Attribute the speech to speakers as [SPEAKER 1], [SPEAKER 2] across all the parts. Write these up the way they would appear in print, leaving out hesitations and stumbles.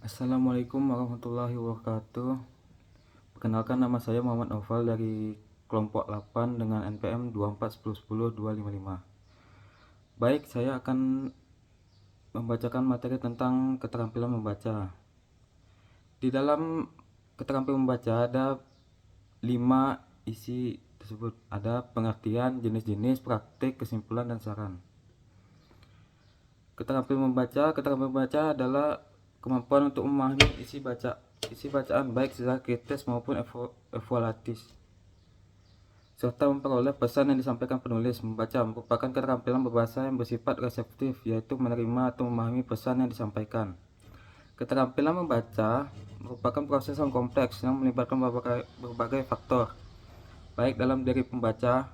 [SPEAKER 1] Assalamualaikum warahmatullahi wabarakatuh. Perkenalkan, nama saya Muhammad Noval dari kelompok 8 dengan NPM 24101025. Baik, saya akan membacakan materi tentang keterampilan membaca. Di dalam keterampilan membaca ada 5 isi tersebut. Ada pengertian, jenis-jenis, praktik, kesimpulan, dan saran. Keterampilan membaca adalah kemampuan untuk memahami isi bacaan baik secara kritis maupun evaluatif, serta memperoleh pesan yang disampaikan penulis. Membaca merupakan keterampilan berbahasa yang bersifat reseptif, yaitu menerima atau memahami pesan yang disampaikan. Keterampilan membaca merupakan proses yang kompleks yang melibatkan berbagai faktor, baik dalam diri pembaca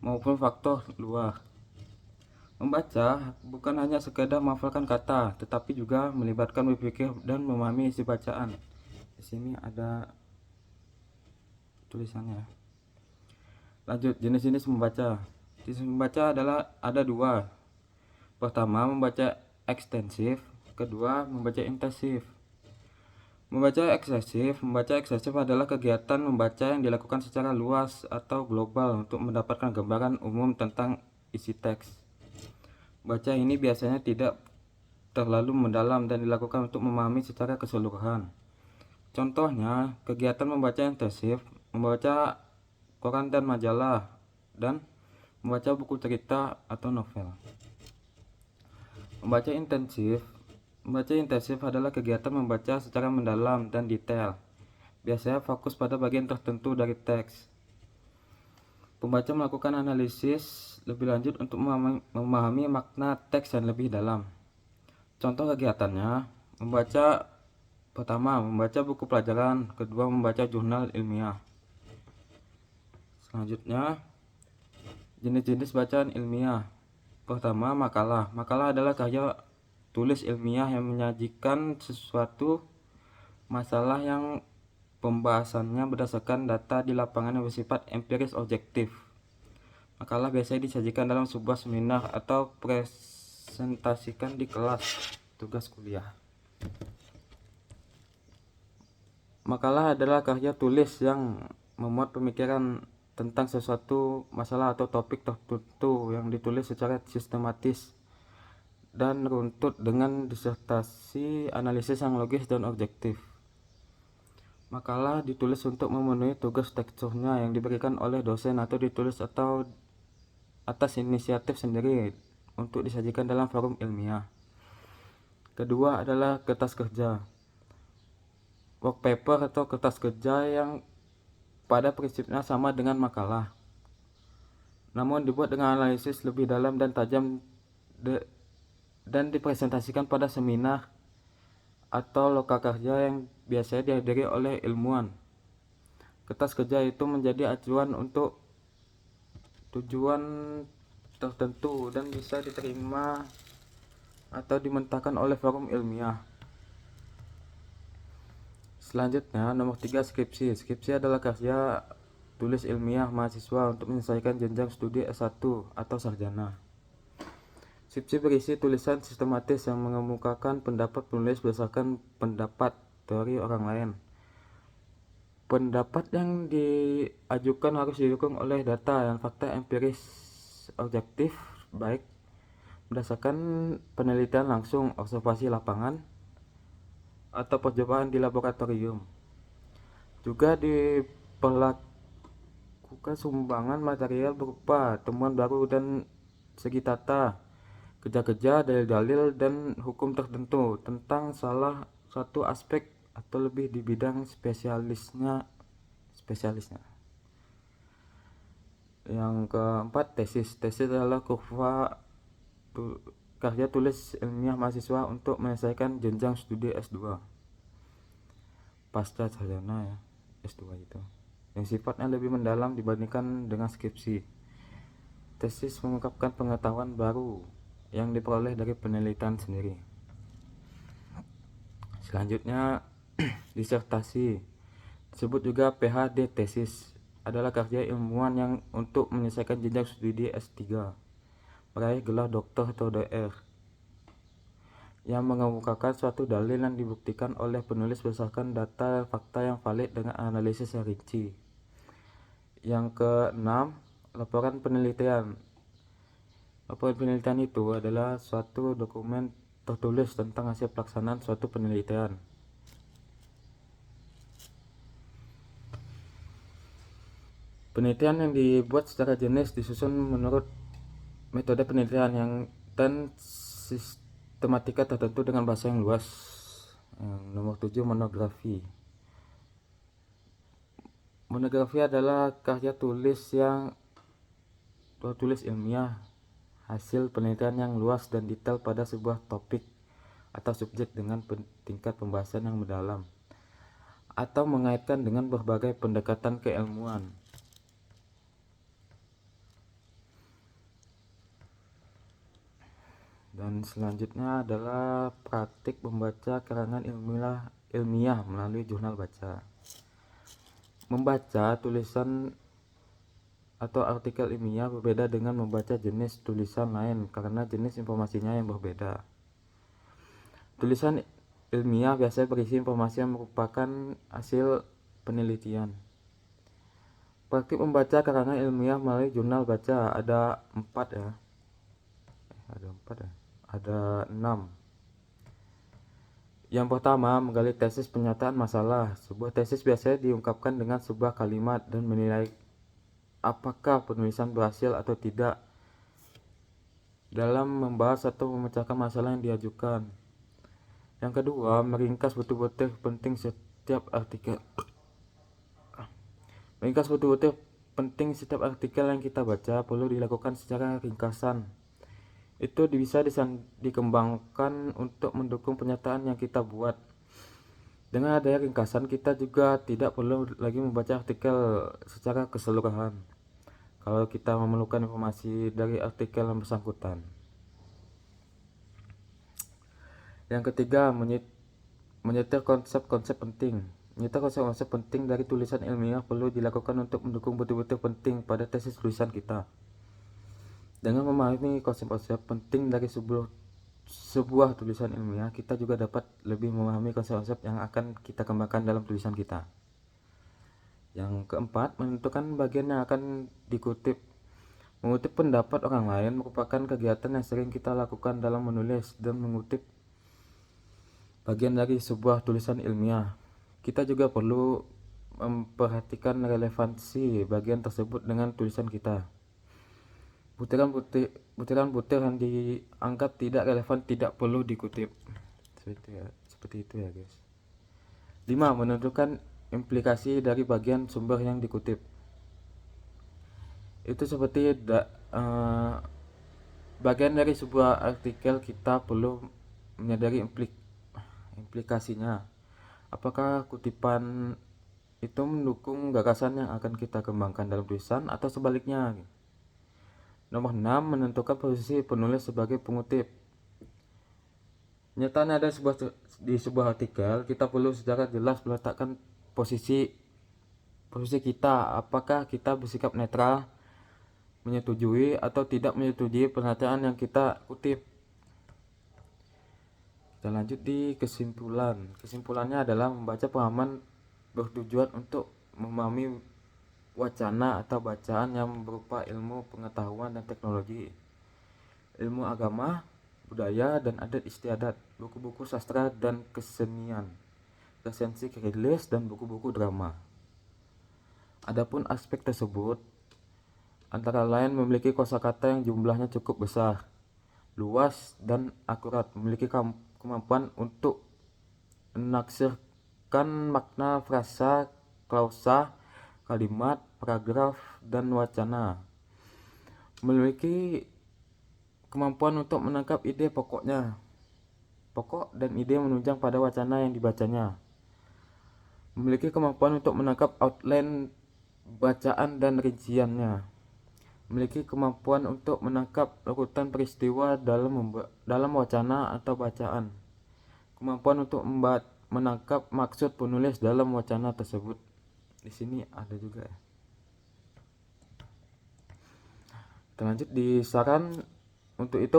[SPEAKER 1] maupun faktor luar. Membaca bukan hanya sekedar menghafalkan kata, tetapi juga melibatkan berpikir dan memahami isi bacaan. Di sini ada tulisannya. Lanjut, jenis-jenis membaca. Jenis membaca adalah ada dua. Pertama, membaca ekstensif. Kedua, membaca intensif. Membaca eksesif adalah kegiatan membaca yang dilakukan secara luas atau global untuk mendapatkan gambaran umum tentang isi teks. Baca ini biasanya tidak terlalu mendalam dan dilakukan untuk memahami secara keseluruhan. Contohnya, kegiatan membaca intensif, membaca koran dan majalah, dan membaca buku cerita atau novel. Membaca intensif adalah kegiatan membaca secara mendalam dan detail. Biasanya fokus pada bagian tertentu dari teks. Pembaca melakukan analisis lebih lanjut untuk memahami makna teks yang lebih dalam. Contoh kegiatannya, pertama, membaca buku pelajaran. Kedua, membaca jurnal ilmiah. Selanjutnya, jenis-jenis bacaan ilmiah. Pertama, makalah. Makalah adalah karya tulis ilmiah yang menyajikan sesuatu masalah yang pembahasannya berdasarkan data di lapangan yang bersifat empiris objektif. Makalah biasanya disajikan dalam sebuah seminar atau presentasikan di kelas tugas kuliah. Makalah adalah karya tulis yang memuat pemikiran tentang sesuatu masalah atau topik tertentu yang ditulis secara sistematis dan runtut dengan disertasi analisis yang logis dan objektif. Makalah ditulis untuk memenuhi tugas teksturnya yang diberikan oleh dosen atau ditulis atau atas inisiatif sendiri untuk disajikan dalam forum ilmiah. Kedua adalah kertas kerja. Work paper atau kertas kerja yang pada prinsipnya sama dengan makalah, namun dibuat dengan analisis lebih dalam dan tajam dan dipresentasikan pada seminar atau lokakarya yang biasanya dihadiri oleh ilmuwan. Kertas kerja itu menjadi acuan untuk tujuan tertentu dan bisa diterima atau dimentahkan oleh forum ilmiah. Selanjutnya, nomor 3, skripsi. Skripsi adalah karya tulis ilmiah mahasiswa untuk menyelesaikan jenjang studi S1 atau sarjana. Skripsi berisi tulisan sistematis yang mengemukakan pendapat penulis berdasarkan pendapat teori orang lain. Pendapat yang diajukan harus didukung oleh data dan fakta empiris objektif, baik berdasarkan penelitian langsung, observasi lapangan, atau percobaan di laboratorium. Juga diperlakukan sumbangan material berupa temuan baru dan segi tata, kerja-kerja, dalil-dalil, dan hukum tertentu tentang salah satu aspek atau lebih di bidang spesialisnya. Yang keempat, tesis. Tesis adalah karya tulis ilmiah mahasiswa untuk menyelesaikan jenjang studi S2 pasca sarjana, ya, S2 itu, yang sifatnya lebih mendalam dibandingkan dengan skripsi. Tesis mengungkapkan pengetahuan baru yang diperoleh dari penelitian sendiri. Selanjutnya, disertasi, disebut juga PhD tesis, adalah karya ilmuwan yang untuk menyelesaikan jenjang studi S3, meraih gelar doktor atau DR. yang mengemukakan suatu dalil yang dibuktikan oleh penulis berdasarkan data fakta yang valid dengan analisis yang rinci. Yang keenam, laporan penelitian. Laporan penelitian itu adalah suatu dokumen tertulis tentang hasil pelaksanaan suatu penelitian. Penelitian yang dibuat secara jenis disusun menurut metode penelitian yang dan sistematika tertentu dengan bahasa yang luas. Nomor 7, monografi. Monografi adalah karya tulis ilmiah, hasil penelitian yang luas dan detail pada sebuah topik atau subjek dengan tingkat pembahasan yang mendalam atau mengaitkan dengan berbagai pendekatan keilmuan. Dan selanjutnya adalah praktik membaca karangan ilmiah melalui jurnal baca. Membaca tulisan atau artikel ilmiah berbeda dengan membaca jenis tulisan lain karena jenis informasinya yang berbeda. Tulisan ilmiah biasanya berisi informasi yang merupakan hasil penelitian. Praktik membaca karangan ilmiah melalui jurnal baca ada 6. Yang pertama, menggali tesis penyataan masalah. Sebuah tesis biasanya diungkapkan dengan sebuah kalimat dan menilai apakah penulisan berhasil atau tidak dalam membahas atau memecahkan masalah yang diajukan. Yang kedua, meringkas butir-butir penting setiap artikel. Meringkas butir-butir penting setiap artikel yang kita baca perlu dilakukan secara ringkasan. Itu bisa dikembangkan untuk mendukung pernyataan yang kita buat. Dengan adanya ringkasan, kita juga tidak perlu lagi membaca artikel secara keseluruhan kalau kita memerlukan informasi dari artikel yang bersangkutan. Yang ketiga, menyetir konsep-konsep penting. Menyetir konsep-konsep penting dari tulisan ilmiah perlu dilakukan untuk mendukung butir-butir penting pada tesis tulisan kita. Dengan memahami konsep-konsep penting dari sebuah tulisan ilmiah, kita juga dapat lebih memahami konsep-konsep yang akan kita kembangkan dalam tulisan kita. Yang keempat, menentukan bagian yang akan dikutip. Mengutip pendapat orang lain merupakan kegiatan yang sering kita lakukan dalam menulis dan mengutip bagian dari sebuah tulisan ilmiah. Kita juga perlu memperhatikan relevansi bagian tersebut dengan tulisan kita. Butiran butir yang dianggap tidak relevan tidak perlu dikutip. Seperti itu ya guys. 5. Menentukan implikasi dari bagian sumber yang dikutip. Itu seperti bagian dari sebuah artikel kita perlu menyadari implikasinya. Apakah kutipan itu mendukung gagasan yang akan kita kembangkan dalam tulisan atau sebaliknya. Nomor 6. Menentukan posisi penulis sebagai pengutip. Nyatanya di sebuah artikel, kita perlu secara jelas meletakkan posisi kita. Apakah kita bersikap netral, menyetujui atau tidak menyetujui pernyataan yang kita kutip. Kita lanjut di kesimpulan. Kesimpulannya adalah membaca pemahaman bertujuan untuk memahami wacana atau bacaan yang berupa ilmu pengetahuan dan teknologi, ilmu agama, budaya dan adat istiadat, buku-buku sastra dan kesenian, resensi rilis dan buku-buku drama. Adapun aspek tersebut antara lain memiliki kosakata yang jumlahnya cukup besar, luas dan akurat, memiliki kemampuan untuk menaksirkan makna frasa, klausa, kalimat, paragraf, dan wacana. Memiliki kemampuan untuk menangkap ide pokok dan ide menunjang pada wacana yang dibacanya. Memiliki kemampuan untuk menangkap outline bacaan dan rinciannya. Memiliki kemampuan untuk menangkap urutan peristiwa dalam wacana atau bacaan. Kemampuan untuk menangkap maksud penulis dalam wacana tersebut. Di sini ada juga ya. Kita lanjut di saran. Untuk itu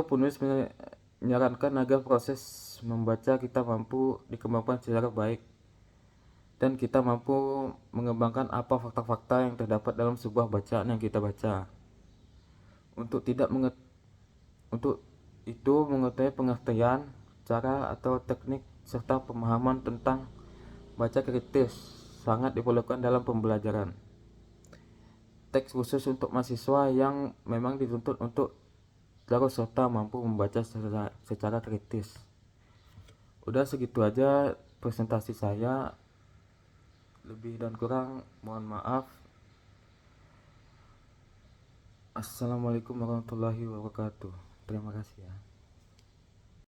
[SPEAKER 1] menyarankan agar proses membaca kita mampu dikembangkan secara baik dan kita mampu mengembangkan apa fakta-fakta yang terdapat dalam sebuah bacaan yang kita baca. Untuk tidak untuk itu mengetahui pengertian, cara atau teknik serta pemahaman tentang baca kritis sangat diperlukan dalam pembelajaran. Teks khusus untuk mahasiswa yang memang dituntut untuk terus serta mampu membaca secara kritis. Udah segitu aja presentasi saya, lebih dan kurang mohon maaf. Assalamualaikum warahmatullahi wabarakatuh. Terima kasih ya.